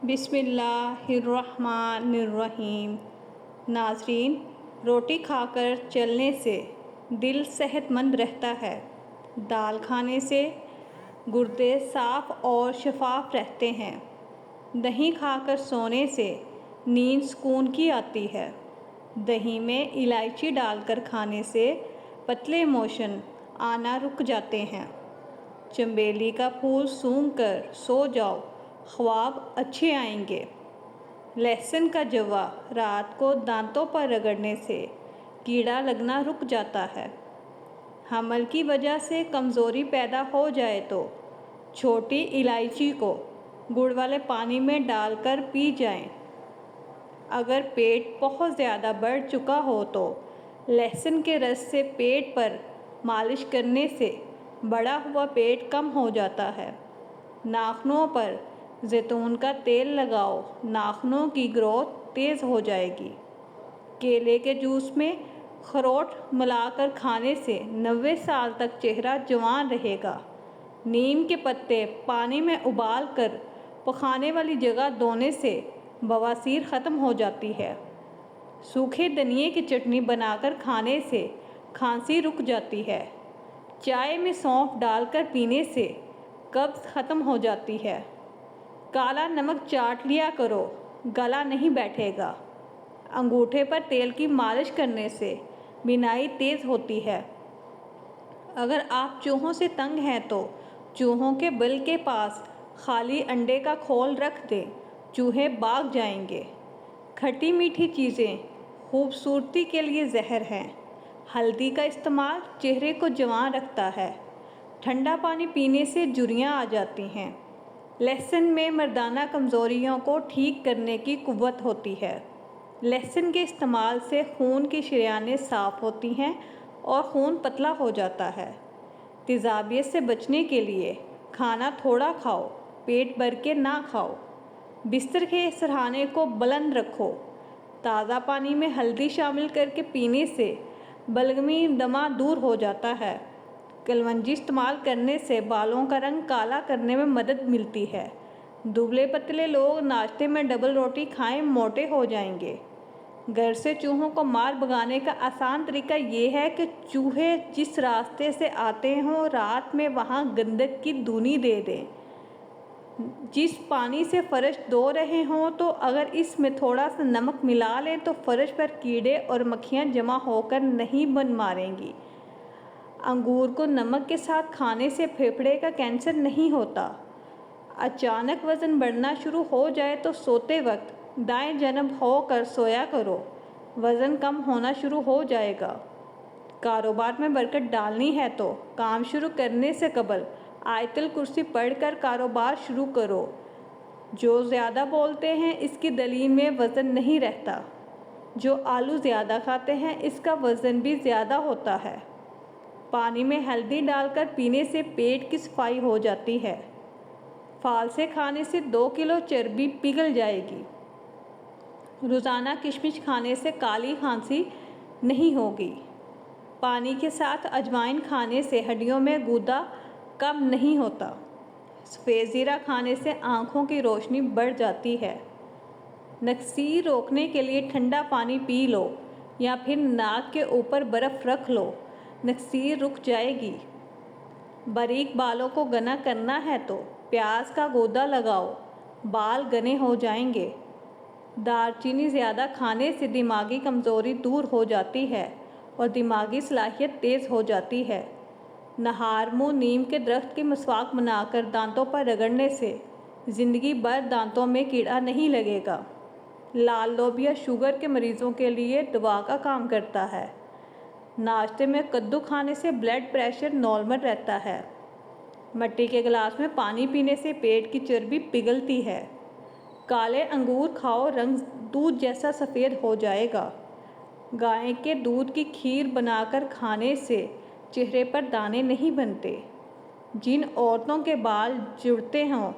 بسم اللہ الرحمن الرحیم۔ ناظرین، روٹی کھا کر چلنے سے دل صحت مند رہتا ہے۔ دال کھانے سے گردے صاف اور شفاف رہتے ہیں۔ دہی کھا کر سونے سے نیند سکون کی آتی ہے۔ دہی میں الائچی ڈال کر کھانے سے پتلے موشن آنا رک جاتے ہیں۔ چنبیلی کا پھول سونگھ کر سو جاؤ، خواب اچھے آئیں گے۔ لہسن کا جوا رات کو دانتوں پر رگڑنے سے کیڑا لگنا رک جاتا ہے۔ حمل کی وجہ سے کمزوری پیدا ہو جائے تو چھوٹی الائچی کو گڑ والے پانی میں ڈال کر پی جائیں۔ اگر پیٹ بہت زیادہ بڑھ چکا ہو تو لہسن کے رس سے پیٹ پر مالش کرنے سے بڑھا ہوا پیٹ کم ہو جاتا ہے۔ ناخنوں پر زیتون کا تیل لگاؤ، ناخنوں کی گروتھ تیز ہو جائے گی۔ کیلے کے جوس میں اخروٹ ملا کر کھانے سے 90 سال تک چہرہ جوان رہے گا۔ نیم کے پتے پانی میں ابال کر پخانے والی جگہ دھونے سے بواسیر ختم ہو جاتی ہے۔ سوکھے دھنیے کی چٹنی بنا کر کھانے سے کھانسی رک جاتی ہے۔ چائے میں سونف ڈال کر پینے سے قبض ختم ہو جاتی ہے۔ کالا نمک چاٹ لیا کرو، گلا نہیں بیٹھے گا۔ انگوٹھے پر تیل کی مالش کرنے سے بینائی تیز ہوتی ہے۔ اگر آپ چوہوں سے تنگ ہیں تو چوہوں کے بل کے پاس خالی انڈے کا کھول رکھ دیں، چوہے بھاگ جائیں گے۔ کھٹی میٹھی چیزیں خوبصورتی کے لیے زہر ہیں۔ ہلدی کا استعمال چہرے کو جوان رکھتا ہے۔ ٹھنڈا پانی پینے سے جھریاں آ جاتی ہیں۔ لہسن میں مردانہ کمزوریوں کو ٹھیک کرنے کی قوت ہوتی ہے۔ لہسن کے استعمال سے خون کی شریانیں صاف ہوتی ہیں اور خون پتلا ہو جاتا ہے۔ تیزابیت سے بچنے کے لیے کھانا تھوڑا کھاؤ، پیٹ بھر کے نہ کھاؤ۔ بستر کے سرہانے کو بلند رکھو۔ تازہ پانی میں ہلدی شامل کر کے پینے سے بلغمی دمہ دور ہو جاتا ہے۔ کلونجی استعمال کرنے سے بالوں کا رنگ کالا کرنے میں مدد ملتی ہے۔ دبلے پتلے لوگ ناشتے میں ڈبل روٹی کھائیں، موٹے ہو جائیں گے۔ گھر سے چوہوں کو مار بھگانے کا آسان طریقہ یہ ہے کہ چوہے جس راستے سے آتے ہوں رات میں وہاں گندک کی دھونی دے دیں۔ جس پانی سے فرش دھو رہے ہوں تو اگر اس میں تھوڑا سا نمک ملا لیں تو فرش پر کیڑے اور مکھیاں جمع ہو کر نہیں بن ماریں گی۔ انگور کو نمک کے ساتھ کھانے سے پھیپھڑے کا کینسر نہیں ہوتا۔ اچانک وزن بڑھنا شروع ہو جائے تو سوتے وقت دائیں جانب ہو کر سویا کرو، وزن کم ہونا شروع ہو جائے گا۔ کاروبار میں برکت ڈالنی ہے تو کام شروع کرنے سے قبل آیت الکرسی پڑھ کر کاروبار شروع کرو۔ جو زیادہ بولتے ہیں اس کی دلیل میں وزن نہیں رہتا۔ جو آلو زیادہ کھاتے ہیں اس کا وزن بھی زیادہ ہوتا ہے۔ پانی میں ہلدی ڈال کر پینے سے پیٹ کی صفائی ہو جاتی ہے۔ فالسے کھانے سے 2 کلو چربی پگھل جائے گی۔ روزانہ کشمش کھانے سے کالی کھانسی نہیں ہوگی۔ پانی کے ساتھ اجوائن کھانے سے ہڈیوں میں گودا کم نہیں ہوتا۔ سفید زیرہ کھانے سے آنکھوں کی روشنی بڑھ جاتی ہے۔ نکسیر روکنے کے لیے ٹھنڈا پانی پی لو یا پھر ناک کے اوپر برف رکھ لو، نکسیر رک جائے گی۔ باریک بالوں کو گھنا کرنا ہے تو پیاز کا گودا لگاؤ، بال گھنے ہو جائیں گے۔ دار چینی زیادہ کھانے سے دماغی کمزوری دور ہو جاتی ہے اور دماغی صلاحیت تیز ہو جاتی ہے۔ نہار منہ نیم کے درخت کی مسواک بنا کر دانتوں پر رگڑنے سے زندگی بھر دانتوں میں کیڑا نہیں لگے گا۔ لال لوبیا شوگر کے مریضوں کے لیے دوا کا کام کرتا ہے۔ ناشتے میں کدو کھانے سے بلڈ پریشر نارمل رہتا ہے۔ مٹی کے گلاس میں پانی پینے سے پیٹ کی چربی پگھلتی ہے۔ کالے انگور کھاؤ، رنگ دودھ جیسا سفید ہو جائے گا۔ گائے کے دودھ کی کھیر بنا کر کھانے سے چہرے پر دانے نہیں بنتے۔ جن عورتوں کے بال جڑتے ہوں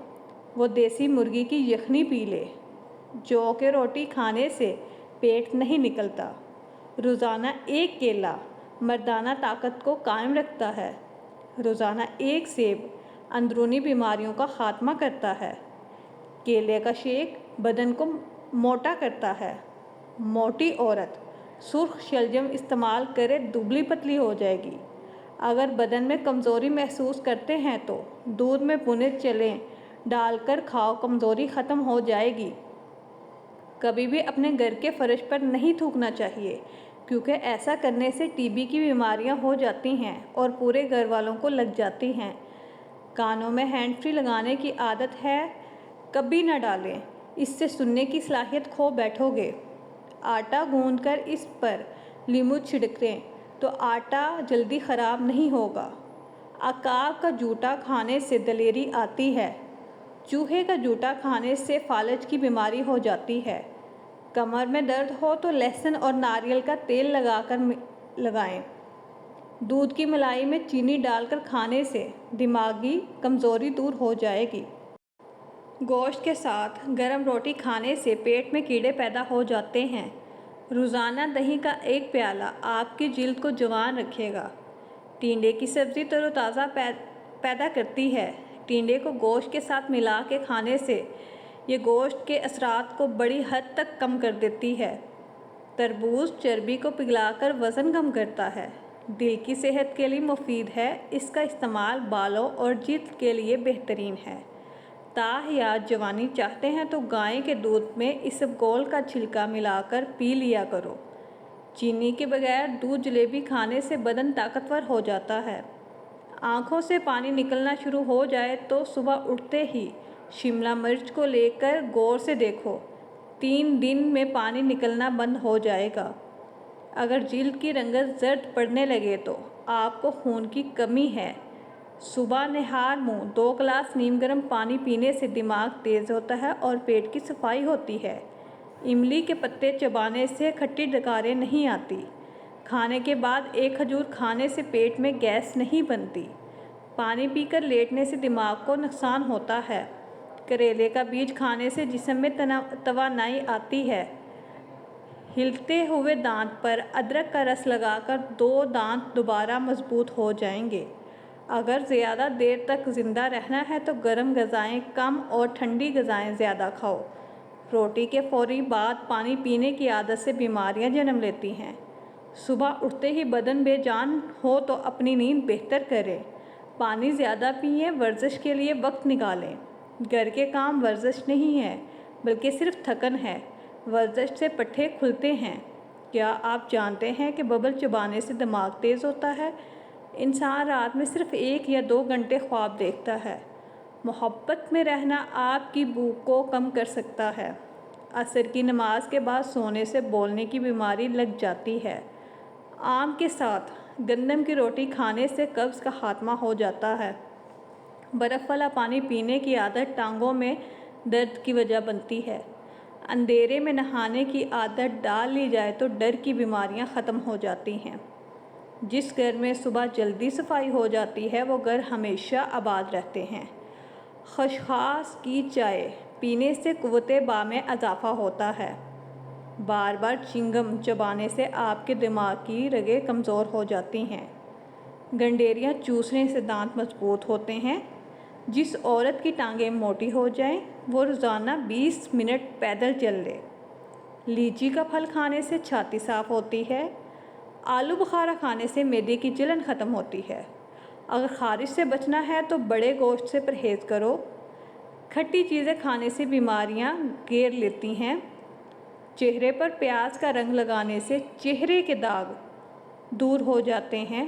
وہ دیسی مرغی کی یخنی پی لے۔ جو کہ روٹی کھانے سے پیٹ نہیں نکلتا۔ روزانہ 1 کیلا مردانہ طاقت کو قائم رکھتا ہے۔ روزانہ 1 سیب اندرونی بیماریوں کا خاتمہ کرتا ہے۔ کیلے کا شیک بدن کو موٹا کرتا ہے۔ موٹی عورت سرخ شلجم استعمال کرے دبلی پتلی ہو جائے گی۔ اگر بدن میں کمزوری محسوس کرتے ہیں تو دودھ میں بھنے چنے ڈال کر کھاؤ، کمزوری ختم ہو جائے گی۔ کبھی بھی اپنے گھر کے فرش پر نہیں تھوکنا چاہیے، کیونکہ ایسا کرنے سے ٹی بی کی بیماریاں ہو جاتی ہیں اور پورے گھر والوں کو لگ جاتی ہیں۔ کانوں میں ہینڈ فری لگانے کی عادت ہے، کبھی نہ ڈالیں، اس سے سننے کی صلاحیت کھو بیٹھو گے۔ آٹا گوندھ کر اس پر لیموں چھڑکیں تو آٹا جلدی خراب نہیں ہوگا۔ عقاب کا جوٹا کھانے سے دلیری آتی ہے۔ چوہے کا جوٹا کھانے سے فالج کی بیماری ہو جاتی ہے۔ کمر میں درد ہو تو لہسن اور ناریل کا تیل لگائیں۔ دودھ کی ملائی میں چینی ڈال کر کھانے سے دماغی کمزوری دور ہو جائے گی۔ گوشت کے ساتھ گرم روٹی کھانے سے پیٹ میں کیڑے پیدا ہو جاتے ہیں۔ روزانہ دہی کا ایک پیالہ آپ کی جلد کو جوان رکھے گا۔ ٹینڈے کی سبزی تر و تازہ پیدا کرتی ہے۔ ٹینڈے کو گوشت کے ساتھ ملا کے کھانے سے یہ گوشت کے اثرات کو بڑی حد تک کم کر دیتی ہے۔ تربوز چربی کو پگھلا کر وزن کم کرتا ہے۔ دل کی صحت کے لیے مفید ہے، اس کا استعمال بالوں اور جلد کے لیے بہترین ہے۔ تاحیات جوانی چاہتے ہیں تو گائے کے دودھ میں اسبگول کا چھلکا ملا کر پی لیا کرو۔ چینی کے بغیر دودھ جلیبی کھانے سے بدن طاقتور ہو جاتا ہے۔ آنکھوں سے پانی نکلنا شروع ہو جائے تو صبح اٹھتے ہی شملہ مرچ کو لے کر غور سے دیکھو، 3 دن میں پانی نکلنا بند ہو جائے گا۔ اگر جلد کی رنگت زرد پڑنے لگے تو آپ کو خون کی کمی ہے۔ صبح نہار منہ 2 گلاس نیم گرم پانی پینے سے دماغ تیز ہوتا ہے اور پیٹ کی صفائی ہوتی ہے۔ املی کے پتے چبانے سے کھٹی ڈکاریں نہیں آتی۔ کھانے کے بعد 1 کھجور کھانے سے پیٹ میں گیس نہیں بنتی۔ پانی پی کر لیٹنے سے دماغ کو نقصان ہوتا ہے۔ کریلے کا بیج کھانے سے جسم میں توانائی آتی ہے۔ ہلتے ہوئے دانت پر ادرک کا رس لگا کر 2 دانت دوبارہ مضبوط ہو جائیں گے۔ اگر زیادہ دیر تک زندہ رہنا ہے تو گرم غذائیں کم اور ٹھنڈی غذائیں زیادہ کھاؤ۔ روٹی کے فوری بعد پانی پینے کی عادت سے بیماریاں جنم لیتی ہیں۔ صبح اٹھتے ہی بدن بے جان ہو تو اپنی نیند بہتر کریں۔ پانی زیادہ پئیں، ورزش کے لیے وقت نکالیں۔ گھر کے کام ورزش نہیں ہے، بلکہ صرف تھکن ہے۔ ورزش سے پٹھے کھلتے ہیں۔ کیا آپ جانتے ہیں کہ ببل چبانے سے دماغ تیز ہوتا ہے؟ انسان رات میں صرف 1 یا 2 گھنٹے خواب دیکھتا ہے۔ محبت میں رہنا آپ کی بھوک کو کم کر سکتا ہے۔ عصر کی نماز کے بعد سونے سے بولنے کی بیماری لگ جاتی ہے۔ آم کے ساتھ گندم کی روٹی کھانے سے قبض کا خاتمہ ہو جاتا ہے۔ برف والا پانی پینے کی عادت ٹانگوں میں درد کی وجہ بنتی ہے۔ اندھیرے میں نہانے کی عادت ڈال لی جائے تو ڈر کی بیماریاں ختم ہو جاتی ہیں۔ جس گھر میں صبح جلدی صفائی ہو جاتی ہے وہ گھر ہمیشہ آباد رہتے ہیں۔ خسخاس کی چائے پینے سے قوت باء میں اضافہ ہوتا ہے۔ بار بار چنگم چبانے سے آپ کے دماغ کی رگیں کمزور ہو جاتی ہیں۔ گنڈیریاں چوسنے سے دانت مضبوط ہوتے ہیں۔ جس عورت کی ٹانگیں موٹی ہو جائیں وہ روزانہ 20 منٹ پیدل چل لے۔ لیچی کا پھل کھانے سے چھاتی صاف ہوتی ہے۔ آلو بخارا کھانے سے معدے کی جلن ختم ہوتی ہے۔ اگر خارش سے بچنا ہے تو بڑے گوشت سے پرہیز کرو۔ کھٹی چیزیں کھانے سے بیماریاں گھیر لیتی ہیں۔ چہرے پر پیاز کا رنگ لگانے سے چہرے کے داغ دور ہو جاتے ہیں۔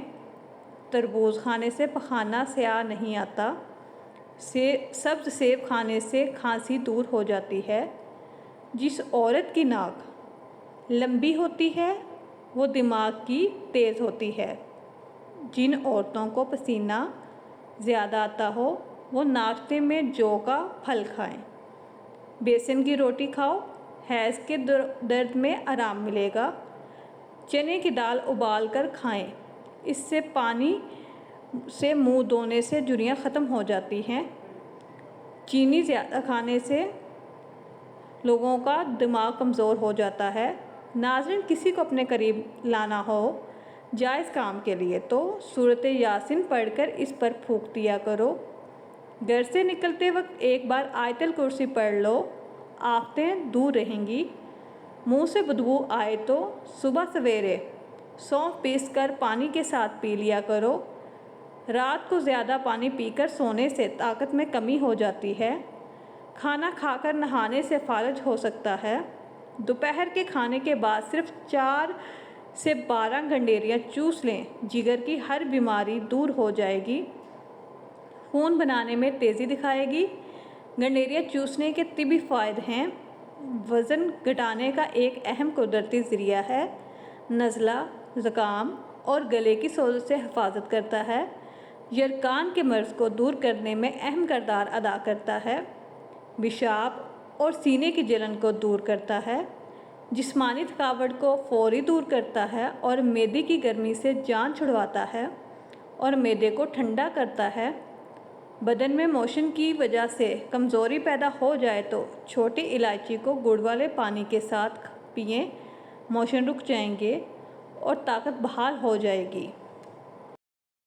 تربوز کھانے سے پخانہ سیاہ نہیں آتا۔ سبز سیب کھانے سے کھانسی دور ہو جاتی ہے۔ جس عورت کی ناک لمبی ہوتی ہے وہ دماغ کی تیز ہوتی ہے۔ جن عورتوں کو پسینہ زیادہ آتا ہو وہ ناشتے میں جو کا پھل کھائیں۔ بیسن کی روٹی کھاؤ، حیض کے درد میں آرام ملے گا۔ چنے کی دال ابال کر کھائیں، اس سے پانی سے منہ دھونے سے جھریاں ختم ہو جاتی ہیں۔ چینی زیادہ کھانے سے لوگوں کا دماغ کمزور ہو جاتا ہے۔ ناظرین، کسی کو اپنے قریب لانا ہو جائز کام کے لیے تو سورۃ یاسین پڑھ کر اس پر پھونک دیا کرو۔ گھر سے نکلتے وقت ایک بار آیت الکرسی پڑھ لو، آفتیں دور رہیں گی۔ منہ سے بدبو آئے تو صبح سویرے سونف پیس کر پانی کے ساتھ پی لیا کرو۔ رات کو زیادہ پانی پی کر سونے سے طاقت میں کمی ہو جاتی ہے۔ کھانا کھا کر نہانے سے فارغ ہو سکتا ہے۔ دوپہر کے کھانے کے بعد صرف 4 سے 12 گنڈیریاں چوس لیں، جگر کی ہر بیماری دور ہو جائے گی، خون بنانے میں تیزی دکھائے گی۔ گنڈیریاں چوسنے کے طبی فوائد ہیں۔ وزن گھٹانے کا ایک اہم قدرتی ذریعہ ہے۔ نزلہ، زکام اور گلے کی سوزش سے حفاظت کرتا ہے۔ یرقان کے مرض کو دور کرنے میں اہم کردار ادا کرتا ہے۔ پیشاب اور سینے کی جلن کو دور کرتا ہے۔ جسمانی تھکاوٹ کو فوری دور کرتا ہے اور معدے کی گرمی سے جان چھڑواتا ہے اور معدے کو ٹھنڈا کرتا ہے۔ بدن میں موشن کی وجہ سے کمزوری پیدا ہو جائے تو چھوٹی الائچی کو گڑ والے پانی کے ساتھ پئیں، موشن رک جائیں گے اور طاقت بحال ہو جائے گی۔